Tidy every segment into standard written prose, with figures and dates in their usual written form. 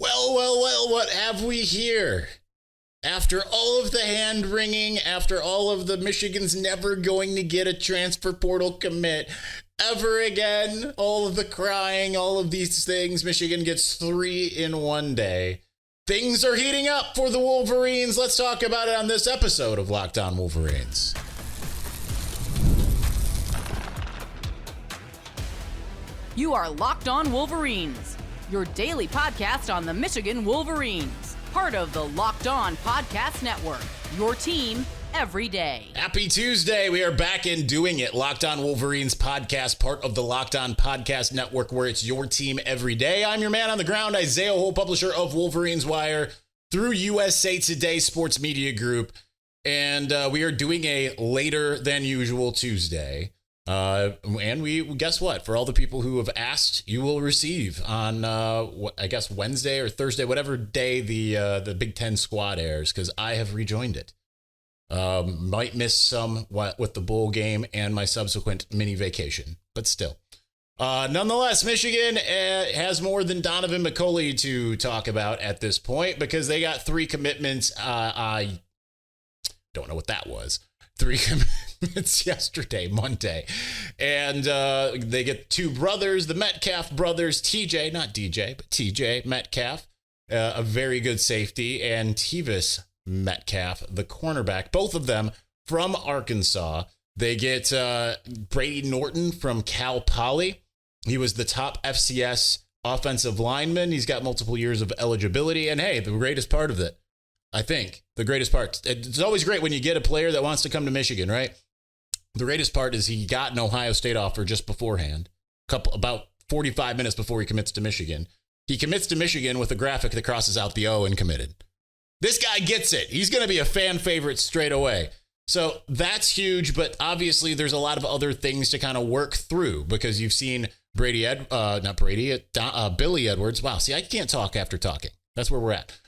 Well, what have we here? After all of the hand wringing, after all of the Michigan's never going to get a transfer portal commit ever again, all of the crying, all of these things, Michigan gets 3 in one day. Things are heating up for the Wolverines. Let's talk about it on this episode of Locked On Wolverines. You are Locked On Wolverines, your daily podcast on the Michigan Wolverines, part of the Locked On Podcast Network, your team every day. Happy Tuesday. We are back in doing it. Locked On Wolverines podcast, part of the Locked On Podcast Network, where it's your team every day. I'm your man on the ground, Isaiah Hole, publisher of Wolverines Wire through USA Today Sports Media Group. And we are doing a later than usual Tuesday. And we guess what? For all the people who have asked, you will receive on I guess Wednesday or Thursday, whatever day the Big Ten squad airs, because I have rejoined it. Might miss some with the bowl game and my subsequent mini vacation, but still. Nonetheless, Michigan has more than Donovan McCulley to talk about at this point, because they got 3 commitments. I don't know what that was. 3 commitments yesterday, Monday. And they get 2 brothers, the Metcalf brothers, TJ, not DJ, but TJ Metcalf, a very good safety, and Tevis Metcalf, the cornerback, both of them from Arkansas. They get Brady Norton from Cal Poly. He was the top FCS offensive lineman. He's got multiple years of eligibility. And hey, the greatest part of it, I think, the greatest part, it's always great when you get a player that wants to come to Michigan, right? The greatest part is he got an Ohio State offer just beforehand, about 45 minutes before he commits to Michigan. He commits to Michigan with a graphic that crosses out the O and committed. This guy gets it. He's going to be a fan favorite straight away. So that's huge, but obviously there's a lot of other things to kind of work through, because you've seen Billy Edwards. Wow, see, I can't talk after talking. That's where we're at.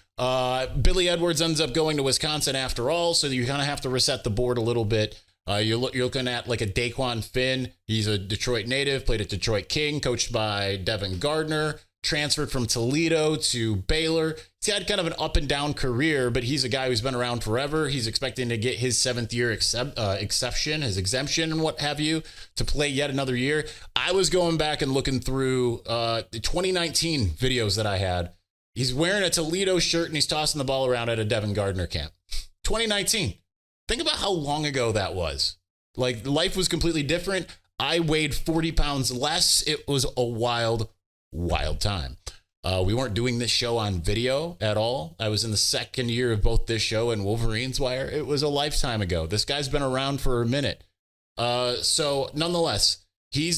Billy Edwards ends up going to Wisconsin after all, so you kind of have to reset the board a little bit. You're looking at like a Daquan Finn. He's a Detroit native, played at Detroit King, coached by Devin Gardner, transferred from Toledo to Baylor. He's had kind of an up and down career, but he's a guy who's been around forever. He's expecting to get his 7th year his exemption and what have you, to play yet another year. I was going back and looking through the 2019 videos that I had. He's wearing a Toledo shirt and he's tossing the ball around at a Devin Gardner camp. 2019. Think about how long ago that was. Like, life was completely different. I weighed 40 pounds less. It was a wild time. We weren't doing this show on video at all. I was in the 2nd year of both this show and Wolverines Wire. It was a lifetime ago. This guy's been around for a minute. So nonetheless,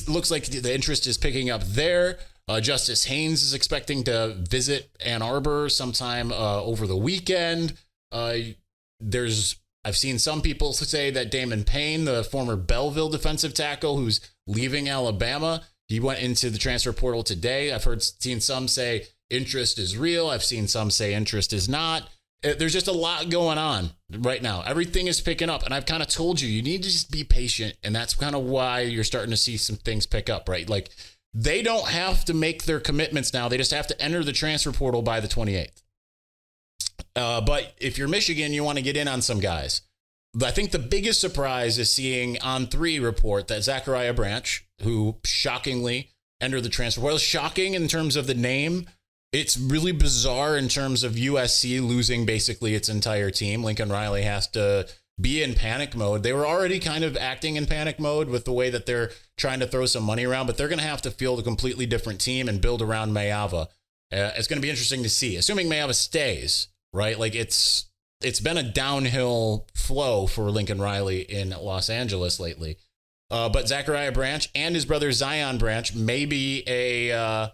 looks like the interest is picking up there. Justice Haynes is expecting to visit Ann Arbor sometime over the weekend. I've seen some people say that Damon Payne, the former Belleville defensive tackle who's leaving Alabama, he went into the transfer portal today. I've seen some say interest is real. I've seen some say interest is not. There's just a lot going on right now. Everything is picking up. And I've kind of told you need to just be patient. And that's kind of why you're starting to see some things pick up, right? Like, they don't have to make their commitments now. They just have to enter the transfer portal by the 28th. But if you're Michigan, you want to get in on some guys. I think the biggest surprise is seeing On3 report that Zachariah Branch, who shockingly entered the transfer portal, shocking in terms of the name. It's really bizarre in terms of USC losing basically its entire team. Lincoln Riley has to be in panic mode. They were already kind of acting in panic mode with the way that they're trying to throw some money around, but they're going to have to field a completely different team and build around Mayava. It's going to be interesting to see, assuming Mayava stays, right? Like, it's been a downhill flow for Lincoln Riley in Los Angeles lately. But Zachariah Branch and his brother Zion Branch may be a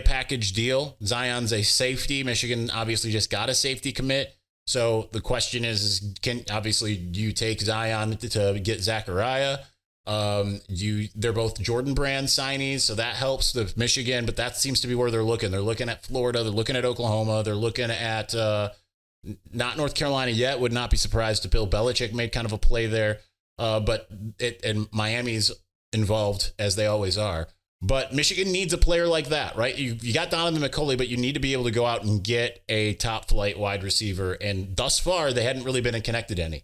package deal. Zion's a safety. Michigan obviously just got a safety commit. So the question is do you take Zion to get Zachariah? They're both Jordan Brand signees, so that helps the Michigan, but that seems to be where they're looking. They're looking at Florida. They're looking at Oklahoma. They're looking at not North Carolina yet. Would not be surprised if Bill Belichick made kind of a play there. And Miami's involved, as they always are. But Michigan needs a player like that, right? You got Donovan McCulley, but you need to be able to go out and get a top flight wide receiver. And thus far, they hadn't really been connected any.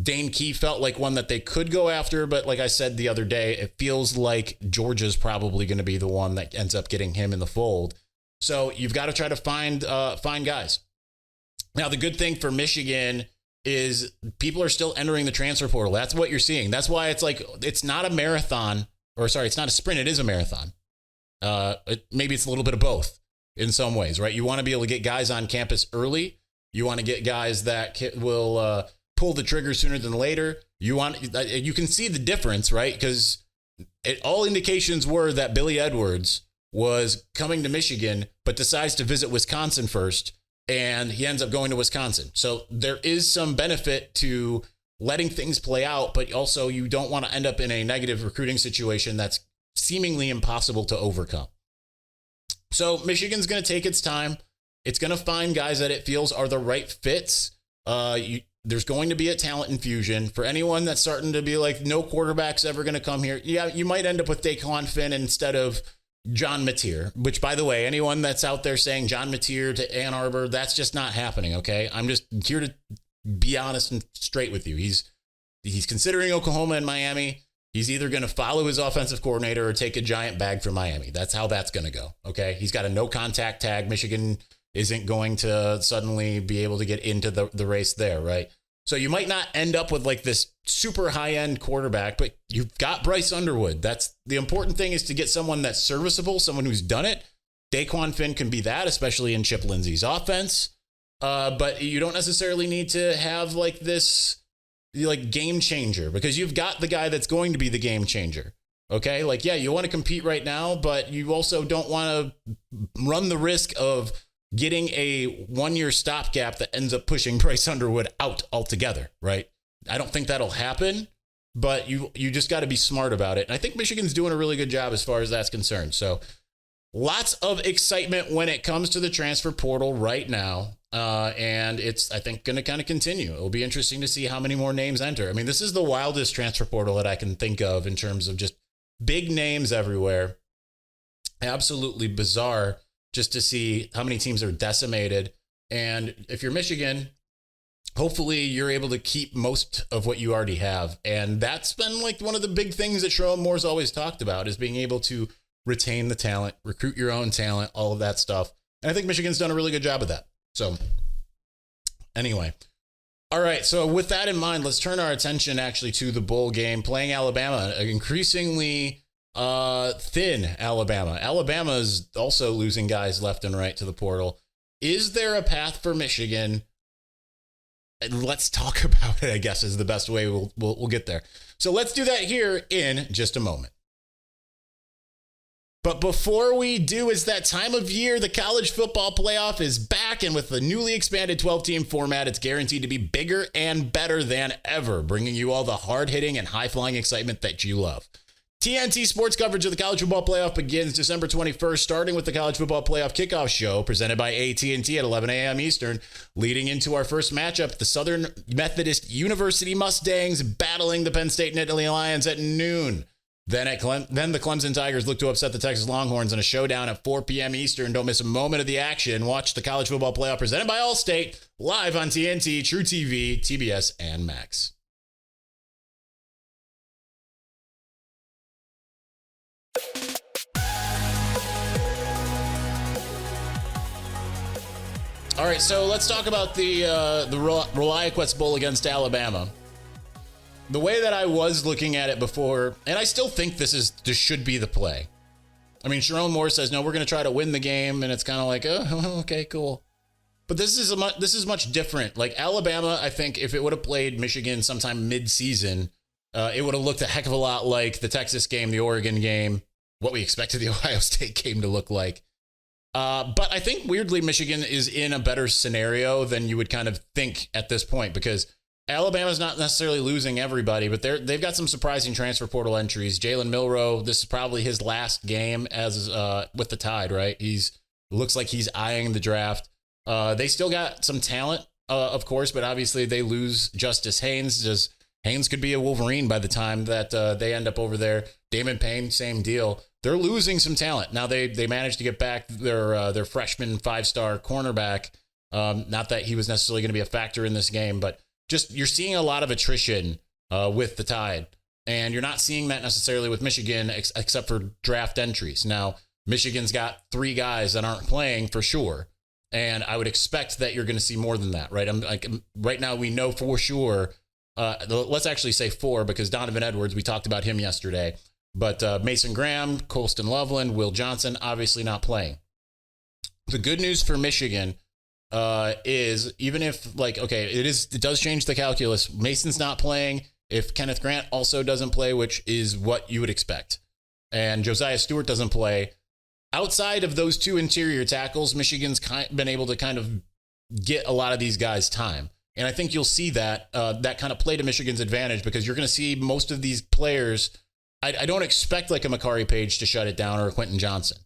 Dane Key felt like one that they could go after, but like I said the other day, it feels like Georgia's probably going to be the one that ends up getting him in the fold. So you've got to try to find guys. Now, the good thing for Michigan is people are still entering the transfer portal. That's what you're seeing. That's why it's not a marathon, or sorry, it's not a sprint. It is a marathon. Maybe it's a little bit of both in some ways, right? You want to be able to get guys on campus early. You want to get guys that will pull the trigger sooner than later. You can see the difference, right? Because all indications were that Billy Edwards was coming to Michigan, but decides to visit Wisconsin first, and he ends up going to Wisconsin. So there is some benefit to letting things play out, but also you don't want to end up in a negative recruiting situation that's seemingly impossible to overcome. So Michigan's going to take its time. It's going to find guys that it feels are the right fits. There's going to be a talent infusion. For anyone that's starting to be like, no quarterback's ever going to come here. Yeah, you might end up with Daquan Finn instead of John Mateer, which, by the way, anyone that's out there saying John Mateer to Ann Arbor, that's just not happening, okay? I'm just here to be honest and straight with you. He's considering Oklahoma and Miami. He's either going to follow his offensive coordinator or take a giant bag from Miami. That's how that's going to go, okay? He's got a no-contact tag. Michigan isn't going to suddenly be able to get into the race there, right? So you might not end up with like this super high-end quarterback, but you've got Bryce Underwood. That's the important thing, is to get someone that's serviceable, someone who's done it. Daquan Finn can be that, especially in Chip Lindsey's offense. But you don't necessarily need to have like this like game changer, because you've got the guy that's going to be the game changer. Okay, like, yeah, you want to compete right now, but you also don't want to run the risk of getting a one-year stopgap that ends up pushing Bryce Underwood out altogether, right? I don't think that'll happen, but you just got to be smart about it. And I think Michigan's doing a really good job as far as that's concerned. So lots of excitement when it comes to the transfer portal right now. And it's, I think, going to kind of continue. It'll be interesting to see how many more names enter. I mean, this is the wildest transfer portal that I can think of in terms of just big names everywhere. Absolutely bizarre just to see how many teams are decimated. And if you're Michigan, hopefully you're able to keep most of what you already have. And that's been like one of the big things that Sherrone Moore's always talked about, is being able to retain the talent, recruit your own talent, all of that stuff. And I think Michigan's done a really good job of that. So anyway, all right. So with that in mind, let's turn our attention actually to the bowl game, playing Alabama, increasingly thin Alabama. Alabama is also losing guys left and right to the portal. Is there a path for Michigan? Let's talk about it, I guess, is the best way we'll get there. So let's do that here in just a moment. But before we do, it's that time of year. The college football playoff is back, and with the newly expanded 12-team format, it's guaranteed to be bigger and better than ever, bringing you all the hard-hitting and high-flying excitement that you love. TNT sports coverage of the college football playoff begins December 21st, starting with the college football playoff kickoff show presented by AT&T at 11 a.m. Eastern, leading into our first matchup, the Southern Methodist University Mustangs battling the Penn State Nittany Lions at noon. Then the Clemson Tigers look to upset the Texas Longhorns in a showdown at 4 p.m. Eastern. Don't miss a moment of the action. Watch the college football playoff presented by Allstate live on TNT, True TV, TBS, and Max. All right, so let's talk about the Reliaquets Bowl against Alabama. The way that I was looking at it before, and I still think this should be the play. I mean, Sherrone Moore says, no, we're going to try to win the game, and it's kind of like, oh, okay, cool. But this is much different. Like Alabama, I think if it would have played Michigan sometime mid-season, it would have looked a heck of a lot like the Texas game, the Oregon game, what we expected the Ohio State game to look like. But I think weirdly Michigan is in a better scenario than you would kind of think at this point, because Alabama's not necessarily losing everybody, but they've got some surprising transfer portal entries. Jalen Milroe, this is probably his last game as with the Tide, right? Looks like he's eyeing the draft. They still got some talent, of course, but obviously they lose Justice Haynes. Haynes could be a Wolverine by the time that they end up over there. Damon Payne, same deal. they're losing some talent. Now they managed to get back their freshman 5-star cornerback. Not that he was necessarily going to be a factor in this game, but just you're seeing a lot of attrition with the Tide. And you're not seeing that necessarily with Michigan, except for draft entries. Now, Michigan's got 3 guys that aren't playing for sure. And I would expect that you're going to see more than that, right? Right now we know for sure. Let's actually say 4 because Donovan Edwards, we talked about him yesterday. But Mason Graham, Colston Loveland, Will Johnson, obviously not playing. The good news for Michigan is even if it does change the calculus. Mason's not playing. If Kenneth Grant also doesn't play, which is what you would expect, and Josiah Stewart doesn't play, outside of those 2 interior tackles, Michigan's been able to kind of get a lot of these guys time. And I think you'll see that kind of play to Michigan's advantage because you're going to see most of these players. I don't expect like a Makari Page to shut it down or a Quentin Johnson.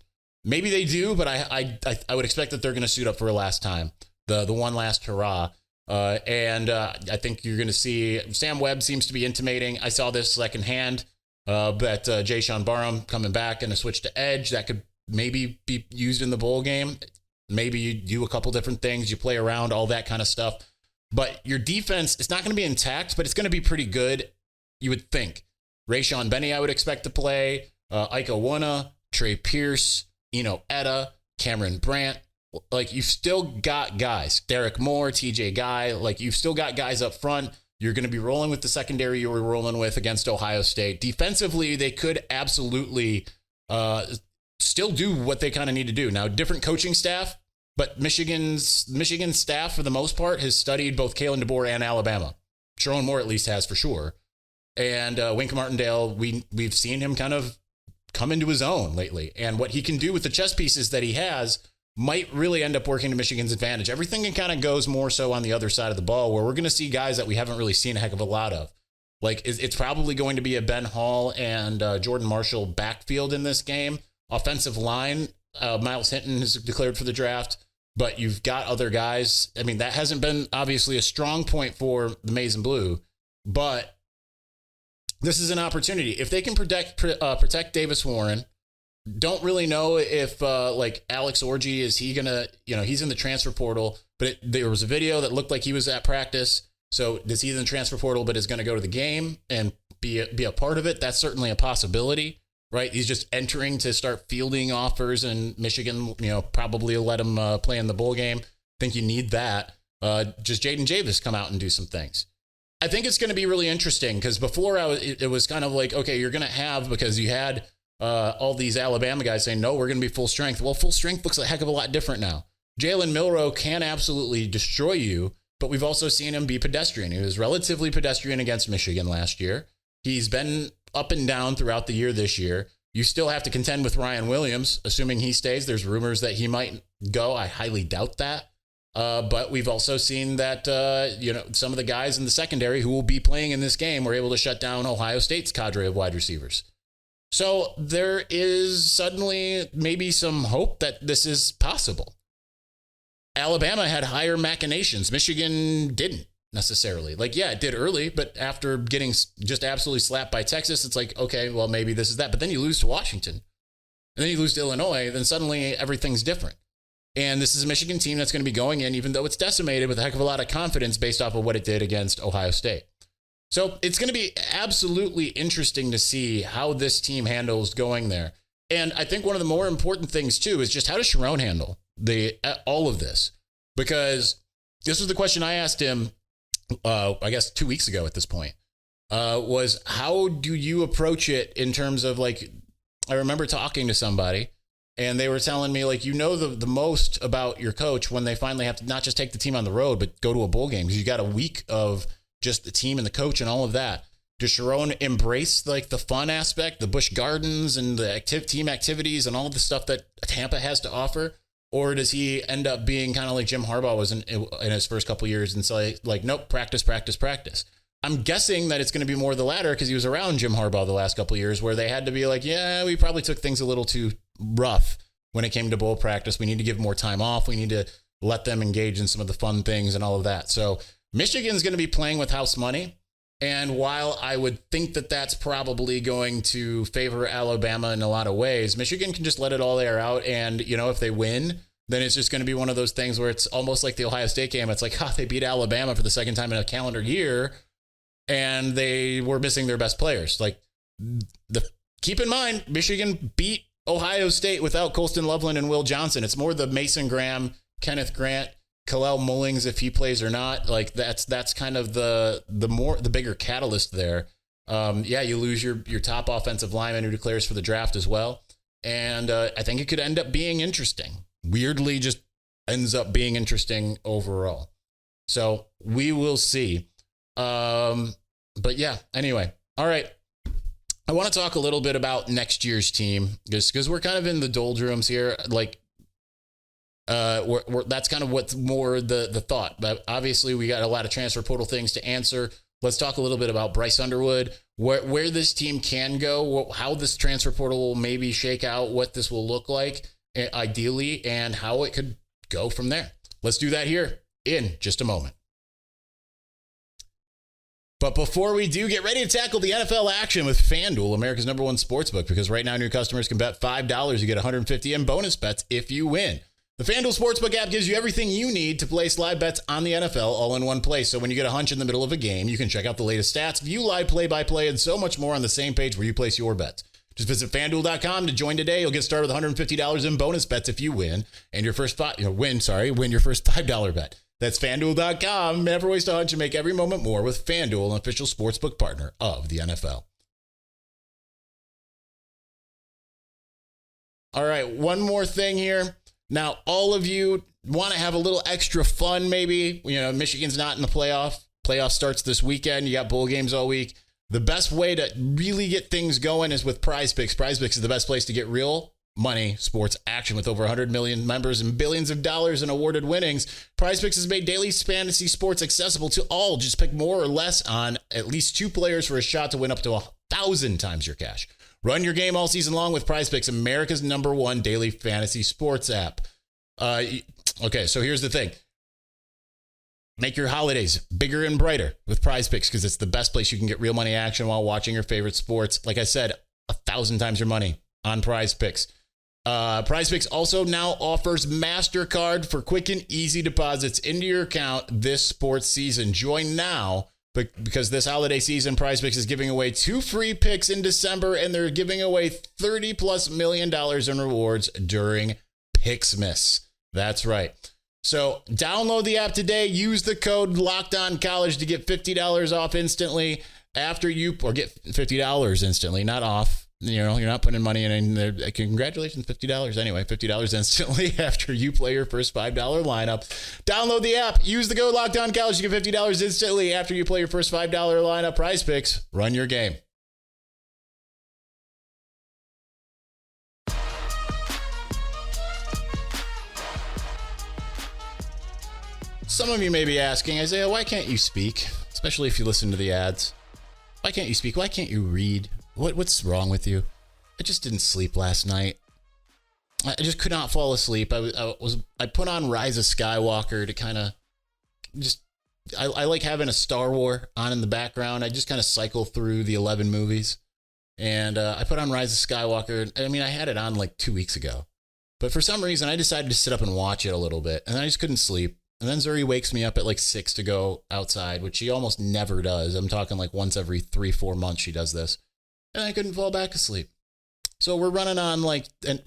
Maybe they do, but I would expect that they're going to suit up for a last time, the one last hurrah. I think you're going to see Sam Webb seems to be intimating. I saw this secondhand that Jayshon Barham coming back and a switch to edge that could maybe be used in the bowl game. Maybe you do a couple different things, you play around, all that kind of stuff. But your defense, it's not going to be intact, but it's going to be pretty good, you would think. Rayshawn Benny, I would expect to play. Ike Awuna, Trey Pierce, Eno Etta, Cameron Brandt. Like, you've still got guys. Derek Moore, TJ Guy. Like, you've still got guys up front. You're going to be rolling with the secondary you were rolling with against Ohio State. Defensively, they could absolutely still do what they kind of need to do. Now, different coaching staff, but Michigan staff, for the most part, has studied both Kalen DeBoer and Alabama. Sherrone Moore at least has for sure. And Wink Martindale, we've seen him kind of come into his own lately. And what he can do with the chess pieces that he has might really end up working to Michigan's advantage. Everything kind of goes more so on the other side of the ball, where we're going to see guys that we haven't really seen a heck of a lot of. Like, it's probably going to be a Ben Hall and Jordan Marshall backfield in this game. Offensive line, Miles Hinton is declared for the draft, but you've got other guys. I mean, that hasn't been obviously a strong point for the Maize and Blue, but this is an opportunity. If they can protect Davis Warren, don't really know if like Alex Orji, is he gonna, he's in the transfer portal, but there was a video that looked like he was at practice. So is he in the transfer portal, but is going to go to the game and be a part of it? That's certainly a possibility, right? He's just entering to start fielding offers, and Michigan, probably will let him play in the bowl game. I think you need that. Just Jaden Javis come out and do some things. I think it's going to be really interesting because before it was kind of like, okay, you're going to have, because you had all these Alabama guys saying, no, we're going to be full strength. Well, full strength looks a heck of a lot different now. Jalen Milroe can absolutely destroy you, but we've also seen him be pedestrian. He was relatively pedestrian against Michigan last year. He's been up and down throughout the year this year. You still have to contend with Ryan Williams, assuming he stays. There's rumors that he might go. I highly doubt that. But we've also seen that, some of the guys in the secondary who will be playing in this game were able to shut down Ohio State's cadre of wide receivers. So there is suddenly maybe some hope that this is possible. Alabama had higher machinations. Michigan didn't necessarily. Like, yeah, it did early, but after getting just absolutely slapped by Texas, it's like, okay, well, maybe this is that. But then you lose to Washington, and then you lose to Illinois, then suddenly everything's different. And this is a Michigan team that's going to be going in, even though it's decimated, with a heck of a lot of confidence based off of what it did against Ohio State. So it's going to be absolutely interesting to see how this team handles going there. And I think one of the more important things, too, is just how does Sherrone handle all of this? Because this was the question I asked him, I guess 2 weeks ago at this point, was how do you approach it in terms of, like, I remember talking to somebody, and they were telling me, like, the most about your coach when they finally have to not just take the team on the road, but go to a bowl game, because you got a week of just the team and the coach and all of that. Does Sherrone embrace, like, the fun aspect, the Busch Gardens and the team activities and all of the stuff that Tampa has to offer? Or does he end up being kind of like Jim Harbaugh was in his first couple of years and say, like, nope, practice, practice, practice? I'm guessing that it's going to be more the latter because he was around Jim Harbaugh the last couple of years where they had to be like, yeah, we probably took things a little too rough when it came to bowl practice. We need to give more time off. We need to let them engage in some of the fun things and all of that. So Michigan's going to be playing with house money. And while I would think that that's probably going to favor Alabama in a lot of ways, Michigan can just let it all air out. And, if they win, then it's just going to be one of those things where it's almost like the Ohio State game. It's like, they beat Alabama for the second time in a calendar year, and they were missing their best players. Like, keep in mind, Michigan beat Ohio State without Colston Loveland and Will Johnson. It's more the Mason Graham, Kenneth Grant, Kalel Mullings, if he plays or not. Like, that's kind of the bigger catalyst there. You lose your top offensive lineman who declares for the draft as well. And I think it could end up being interesting. Weirdly, just ends up being interesting overall. So we will see. But yeah, anyway. All right. I want to talk a little bit about next year's team because we're kind of in the doldrums here. Like, that's kind of what's more the thought. But obviously, we got a lot of transfer portal things to answer. Let's talk a little bit about Bryce Underwood, where this team can go, how this transfer portal will maybe shake out, what this will look like ideally, and how it could go from there. Let's do that here in just a moment. But before we do, get ready to tackle the NFL action with FanDuel, America's #1 sportsbook, because right now new customers can bet $5. You get $150 in bonus bets if you win. The FanDuel Sportsbook app gives you everything you need to place live bets on the NFL all in one place. So when you get a hunch in the middle of a game, you can check out the latest stats, view live play-by-play, and so much more on the same page where you place your bets. Just visit FanDuel.com to join today. You'll get started with $150 in bonus bets if you win, and your first win your first $5 bet. That's FanDuel.com. Never waste a hunch and make every moment more with FanDuel, an official sportsbook partner of the NFL. All right, one more thing here. Now, all of you want to have a little extra fun, maybe. Michigan's not in the playoff. Playoff starts this weekend. You got bowl games all week. The best way to really get things going is with Prize Picks. Prize Picks is the best place to get real money sports action with over 100 million members and billions of dollars in awarded winnings. Prize Picks has made daily fantasy sports accessible to all. Just pick more or less on at least 2 players for a shot to win up to 1,000 times your cash. Run your game all season long with Prize Picks, America's #1 daily fantasy sports app. Okay, so here's the thing. Make your holidays bigger and brighter with Prize Picks because it's the best place you can get real money action while watching your favorite sports. Like I said, 1,000 times your money on Prize Picks. Prize Picks also now offers MasterCard for quick and easy deposits into your account this sports season. Join now. But because this holiday season, Prize Picks is giving away 2 free picks in December, and they're giving away $30+ million in rewards during Pixmas. That's right. So download the app today. Use the code LOCKEDONCollege to get $50 off instantly or get $50 instantly, not off. You're not putting money in there. Congratulations, $50 anyway. $50 instantly after you play your first $5 lineup. Download the app. Use the code LOCKEDONCollege to get $50 instantly after you play your first $5 lineup. Prize Picks. Run your game. Some of you may be asking, Isaiah, why can't you speak? Especially if you listen to the ads. Why can't you speak? Why can't you read? What's wrong with you? I just didn't sleep last night. I just could not fall asleep. I put on Rise of Skywalker to kind of just. I like having a Star Wars on in the background. I just kind of cycle through the 11 movies, and I put on Rise of Skywalker. I mean, I had it on like 2 weeks ago, but for some reason, I decided to sit up and watch it a little bit, and I just couldn't sleep. And then Zuri wakes me up at like 6 to go outside, which she almost never does. I'm talking like once every 3-4 months she does this. And I couldn't fall back asleep. So we're running on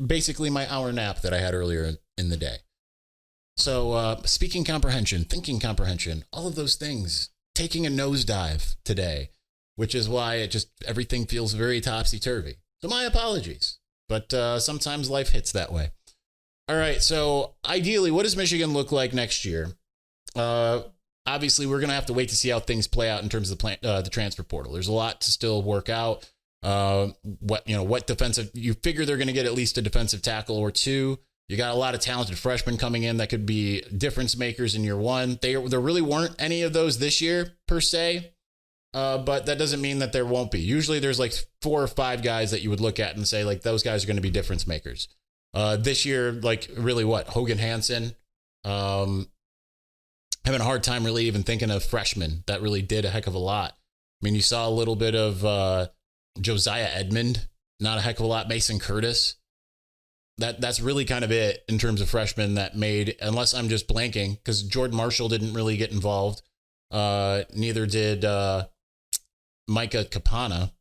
basically my hour nap that I had earlier in the day. So speaking comprehension, thinking comprehension, all of those things, taking a nosedive today, which is why everything feels very topsy-turvy. So my apologies. But sometimes life hits that way. All right, so ideally, what does Michigan look like next year? Obviously, we're going to have to wait to see how things play out in terms of the transfer portal. There's a lot to still work out. What defensive, you figure they're going to get at least a defensive tackle or 2. You got a lot of talented freshmen coming in that could be difference makers in year 1. There really weren't any of those this year per se, but that doesn't mean that there won't be. Usually there's like 4 or 5 guys that you would look at and say like those guys are going to be difference makers. This year, like really Hogan Hansen, having a hard time really even thinking of freshmen that really did a heck of a lot. mean, you saw a little bit of Josiah Edmond, not a heck of a lot. Mason Curtis. That's really kind of it in terms of freshmen that made, unless I'm just blanking, because Jordan Marshall didn't really get involved. Neither did Micah Capana.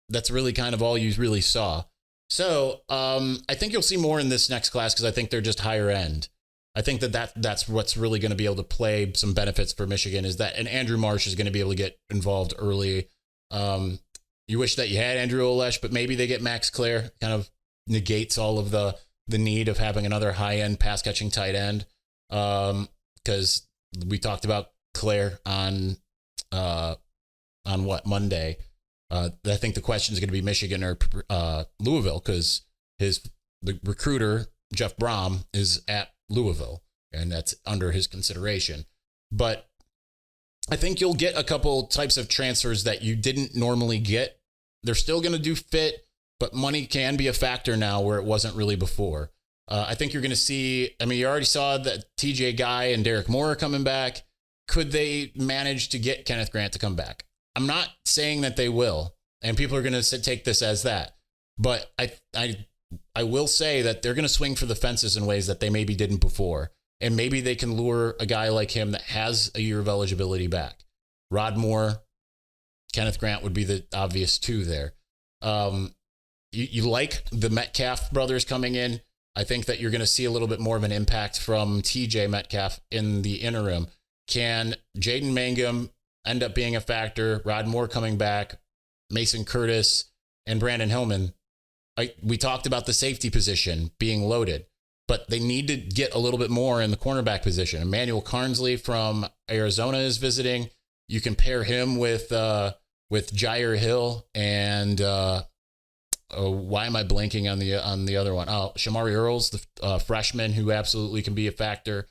That's really kind of all you really saw. So I think you'll see more in this next class because I think they're just higher end. I think that's what's really going to be able to play some benefits for Michigan is that, and Andrew Marsh is going to be able to get involved early. You wish that you had Andrew Olesh, but maybe they get Max Clare, kind of negates all of the need of having another high-end pass-catching tight end. Because we talked about Clare on Monday. I think the question is going to be Michigan or Louisville because the recruiter, Jeff Brom, is at Louisville, and that's under his consideration. But I think you'll get a couple types of transfers that you didn't normally get. They're still going to do fit, but money can be a factor now where it wasn't really before. I think you're going to see, I mean, you already saw that TJ Guy and Derek Moore are coming back. Could they manage to get Kenneth Grant to come back? I'm not saying that they will, and people are going to take this as that. But I will say that they're going to swing for the fences in ways that they maybe didn't before. And maybe they can lure a guy like him that has a year of eligibility back. Rod Moore, Kenneth Grant would be the obvious two there. You like the Metcalf brothers coming in. I think that you're going to see a little bit more of an impact from TJ Metcalf in the interim. Can Jaden Mangum end up being a factor? Rod Moore coming back, Mason Curtis, and Brandon Hillman. We talked about the safety position being loaded, but they need to get a little bit more in the cornerback position. Emmanuel Carnsley from Arizona is visiting. You can pair him with Jair Hill and why am I blanking on the other one? Oh, Shamari Earls, the freshman who absolutely can be a factor.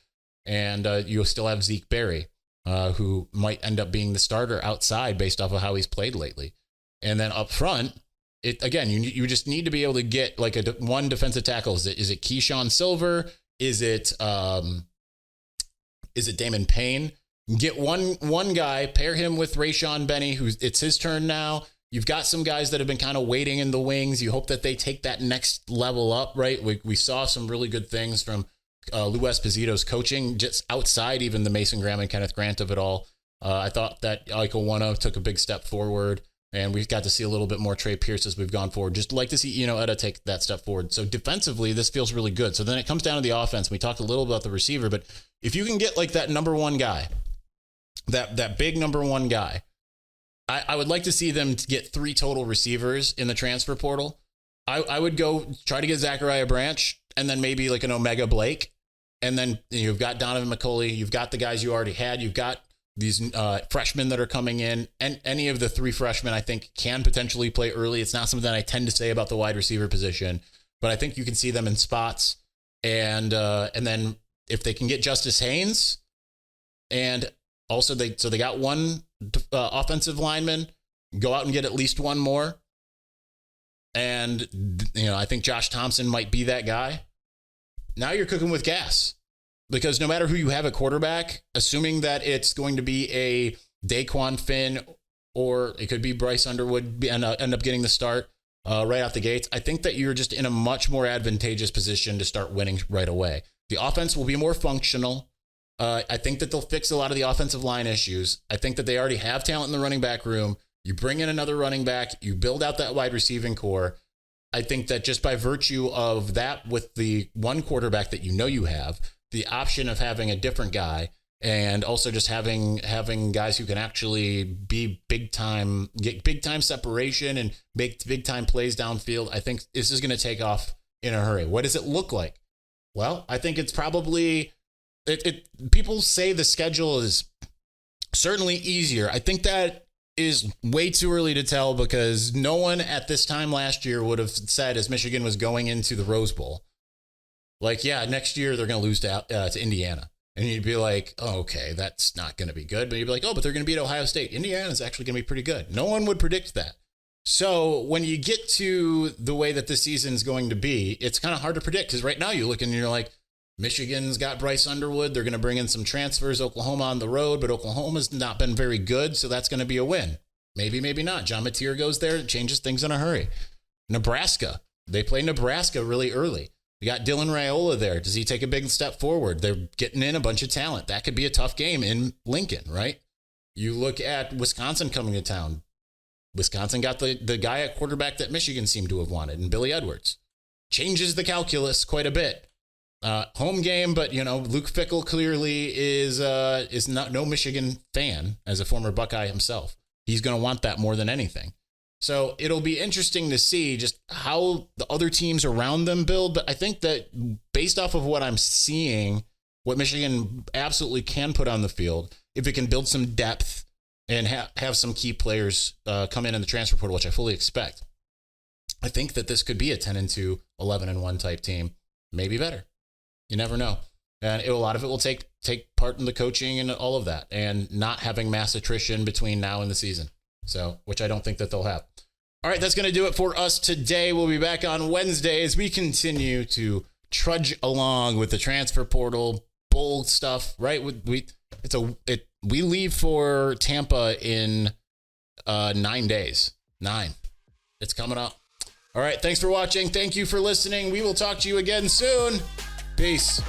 And you'll still have Zeke Berry, who might end up being the starter outside based off of how he's played lately. And then up front, you just need to be able to get like one defensive tackle. Is it Keyshawn Silver? Is it Damon Payne? Get one guy, pair him with Rayshawn Benny, it's his turn now. You've got some guys that have been kind of waiting in the wings. You hope that they take that next level up, right? We saw some really good things from Lou Esposito's coaching, just outside even the Mason Graham and Kenneth Grant of it all. I thought that Ike Owunnah took a big step forward, and we've got to see a little bit more Trey Pierce as we've gone forward. Just like to see, Etta take that step forward. So defensively, this feels really good. So then it comes down to the offense. We talked a little about the receiver, but if you can get like that number one guy, that big number one guy, I would like to see them get 3 total receivers in the transfer portal. I would go try to get Zachariah Branch and then maybe like an Omega Blake. And then you've got Donovan McCulley. You've got the guys you already had. You've got these freshmen that are coming in. And any of the 3 freshmen, I think, can potentially play early. It's not something that I tend to say about the wide receiver position. But I think you can see them in spots. And then if they can get Justice Haynes, and also they got one offensive lineman, go out and get at least one more. And, I think Josh Thompson might be that guy. Now you're cooking with gas, because no matter who you have at quarterback, assuming that it's going to be a Daquan Finn or it could be Bryce Underwood and end up getting the start right out the gates, I think that you're just in a much more advantageous position to start winning right away. The offense will be more functional. I think that they'll fix a lot of the offensive line issues. I think that they already have talent in the running back room. You bring in another running back, you build out that wide receiving core. I think that just by virtue of that, with the one quarterback that you have, the option of having a different guy, and also just having guys who can actually be big time, get big time separation and make big time plays downfield, I think this is going to take off in a hurry. What does it look like? Well, I think it's probably people say the schedule is certainly easier. I think that is way too early to tell, because no one at this time last year would have said, as Michigan was going into the Rose Bowl, like, yeah, next year they're going to lose to Indiana. And you'd be like, oh, okay, that's not going to be good. But you'd be like, oh, but they're going to beat Ohio State. Indiana's actually going to be pretty good. No one would predict that. So when you get to the way that this season's going to be, it's kind of hard to predict, because right now you look and you're like, Michigan's got Bryce Underwood. They're going to bring in some transfers. Oklahoma on the road, but Oklahoma's not been very good, so that's going to be a win. Maybe, maybe not. John Mateer goes there, it changes things in a hurry. Nebraska. They play Nebraska really early. We got Dylan Raiola there. Does he take a big step forward? They're getting in a bunch of talent. That could be a tough game in Lincoln, right? You look at Wisconsin coming to town. Wisconsin got the guy at quarterback that Michigan seemed to have wanted, and Billy Edwards. Changes the calculus quite a bit. Home game, but Luke Fickell clearly is not no Michigan fan as a former Buckeye himself. He's going to want that more than anything. So it'll be interesting to see just how the other teams around them build. But I think that based off of what I'm seeing, what Michigan absolutely can put on the field, if it can build some depth and have some key players come in the transfer portal, which I fully expect, I think that this could be a 10-2, 11-1 type team, maybe better. You never know. And a lot of it will take part in the coaching and all of that, and not having mass attrition between now and the season. So, which I don't think that they'll have. All right, that's going to do it for us today. We'll be back on Wednesday as we continue to trudge along with the transfer portal, bowl stuff, right? We leave for Tampa in 9 days. 9. It's coming up. All right, thanks for watching. Thank you for listening. We will talk to you again soon. Peace.